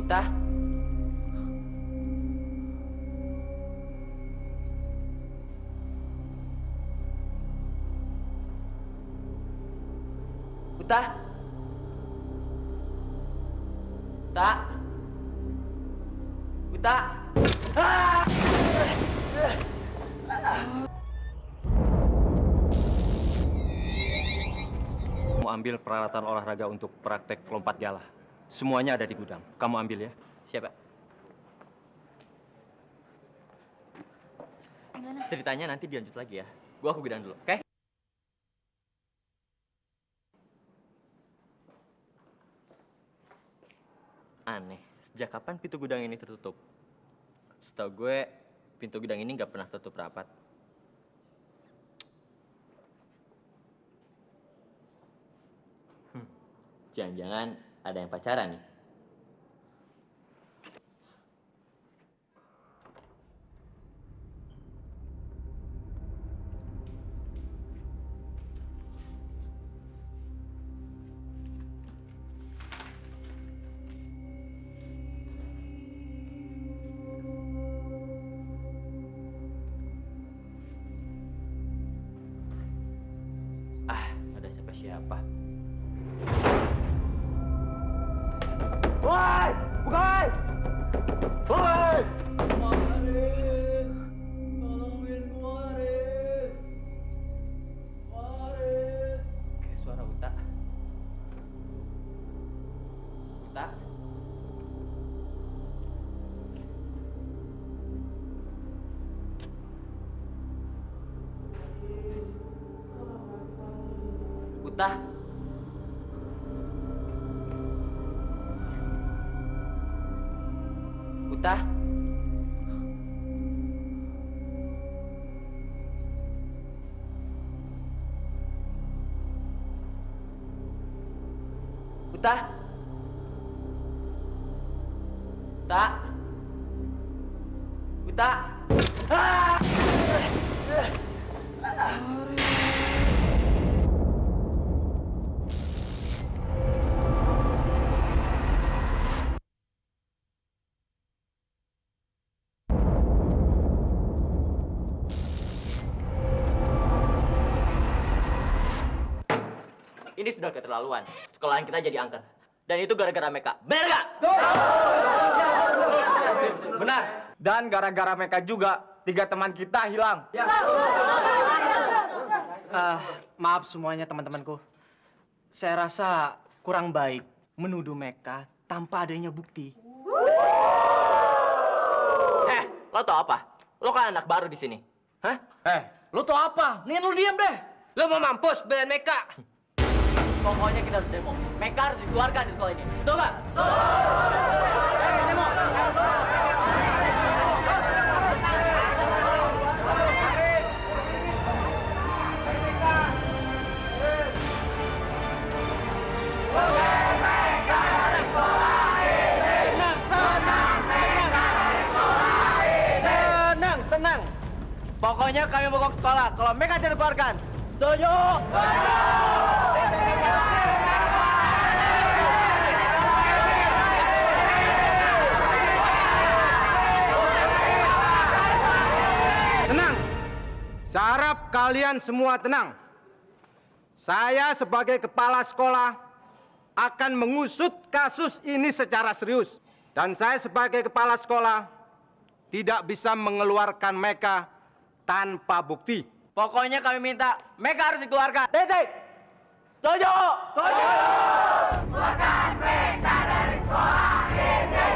Uta? Uta? Uta? Uta? Ah! Kamu ambil peralatan olahraga untuk praktek lompat jala. Semuanya ada di gudang. Kamu ambil ya. Siapa? Ceritanya nanti dilanjut lagi ya. Gua ke gudang dulu, oke? Aneh, sejak kapan pintu gudang ini tertutup? Setahu gue, pintu gudang ini nggak pernah tertutup rapat. Jangan-jangan ada yang pacaran nih. Ada siapa-siapa. Woi! Bukai! Woi! Haris! Tolongin gua, Haris! Haris! Kayak suara Uta. Uta? Uta? Uta? Uta? Uta? Uta? Ah! Ini sudah keterlaluan. Sekolahan kita jadi angker. Dan itu gara-gara mereka. Benar nggak? Benar. Dan gara-gara mereka juga 3 teman kita hilang. Maaf semuanya teman-temanku. Saya rasa kurang baik menuduh mereka tanpa adanya bukti. Lo tau apa? Lo kan anak baru di sini. Hah? Lu tau apa? Nih lu diam deh. Lu mau mampus belain mereka. Pokoknya kita harus demo. Mereka harus dikeluarkan di sekolah ini. Betul nggak? Demo. Tenang. Pokoknya kami mogok sekolah. Kalau mereka tidak dikeluarkan. Setuju? Tenang. Saya harap kalian semua tenang. Saya sebagai kepala sekolah akan mengusut kasus ini secara serius. Dan saya sebagai kepala sekolah tidak bisa mengeluarkan mereka tanpa bukti. Pokoknya kami minta mereka harus dikeluarkan. Titik. Setuju? Setuju. Keluarkan mereka dari sekolah ini.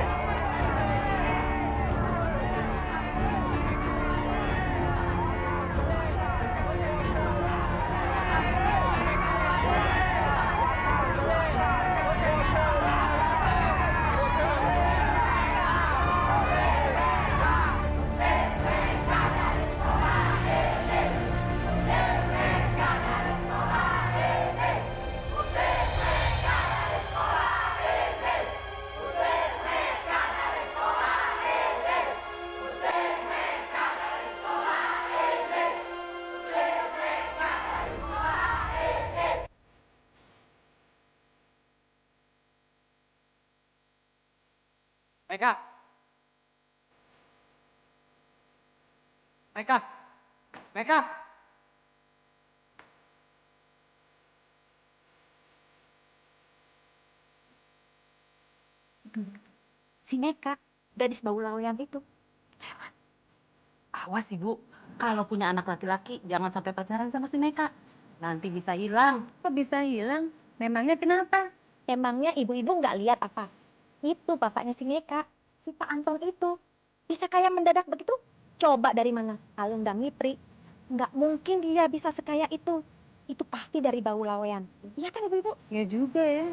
Meka. Meka. Meka. Si Meka, gadis bau lawean itu. Awas ibu, kalau punya anak laki-laki jangan sampai pacaran sama si Meka. Nanti bisa hilang. Kok bisa hilang? Memangnya kenapa? Emangnya ibu-ibu nggak lihat apa? Itu bapaknya si Meka, si Pak Anton itu. Bisa kayak mendadak begitu? Coba dari mana? Kalau nggak ngipri, nggak mungkin dia bisa sekaya itu. Itu pasti dari bau lawean. Iya kan ibu-ibu? Ya juga ya.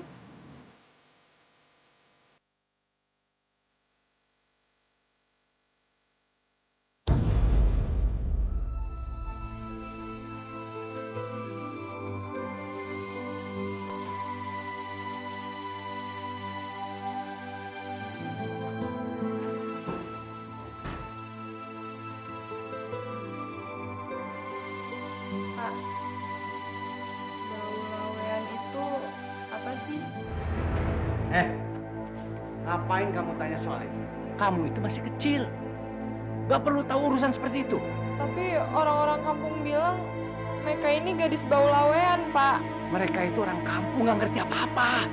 Pak, bau lawean itu apa sih? Ngapain kamu tanya soal itu? Kamu itu masih kecil. Gak perlu tahu urusan seperti itu. Tapi orang-orang kampung bilang Meka ini gadis bau lawean, Pak. Mereka itu orang kampung nggak ngerti apa-apa.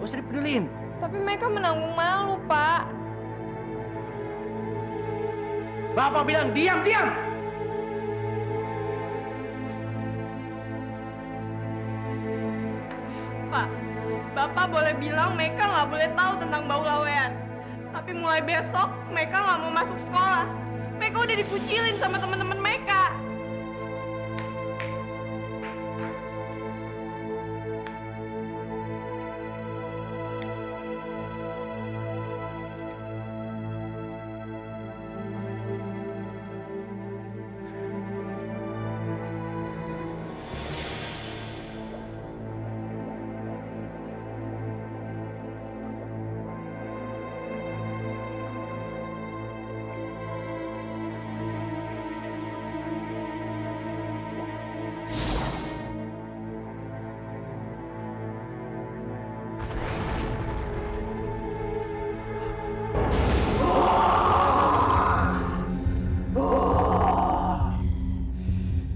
Gak usah dipeduliin. Tapi Meka menanggung malu, Pak. Bapak bilang diam, diam. Pak, Bapak boleh bilang Meka nggak boleh tahu tentang bau lawean. Tapi mulai besok Meka nggak mau masuk sekolah. Meka udah dikucilin sama teman-teman Meka.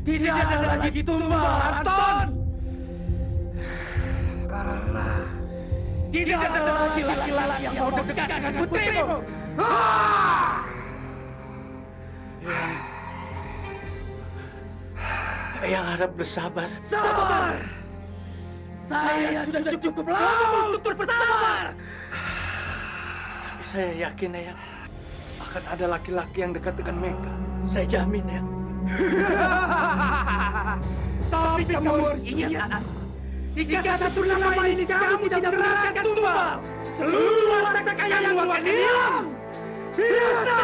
Tidak ada lagi tumbal, Anton. Karena Tidak ada lagi laki-laki yang mau dekat dengan putrimu. yang harap bersabar. Sabar. Saya sudah cukup lama untuk bersabar. Tapi saya yakin ya, akan ada laki-laki yang dekat dengan Meka. Saya jamin ya. Tapi kamu harus ingat, jika satu nama ini kamu tidak berangkat tumbal, seluruh harta kekayaanmu akan hilang. Bisa.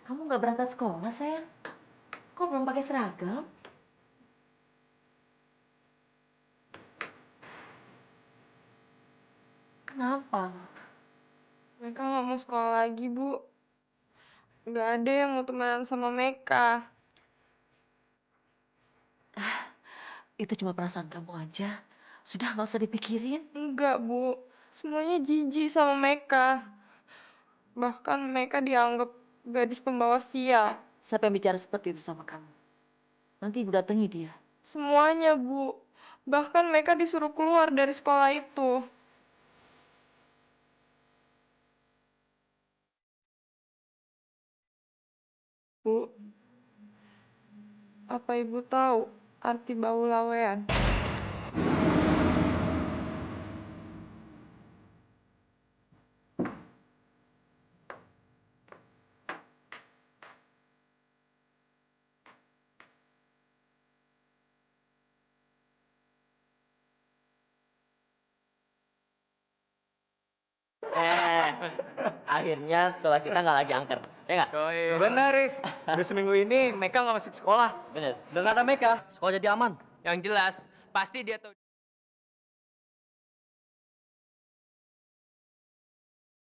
Kamu nggak berangkat sekolah, sayang? Kok belum pakai seragam? Kenapa? Meka nggak mau sekolah lagi, Bu. Nggak ada yang mau temenan sama Meka. Itu cuma perasaan kamu aja. Sudah nggak usah dipikirin. Enggak, Bu. Semuanya jijik sama Meka. Bahkan Meka dianggap gadis pembawa sial. Siapa yang bicara seperti itu sama kamu? Nanti ibu datangi dia. Semuanya, Bu. Bahkan Meka disuruh keluar dari sekolah itu. Bu, apa Ibu tahu arti bau lawean? Akhirnya sekolah kita nggak lagi angker, ya nggak? Benar, Riz. Udah seminggu ini Meka nggak masuk sekolah. Bener. Dengan ada Meka, sekolah jadi aman. Yang jelas, pasti dia tahu.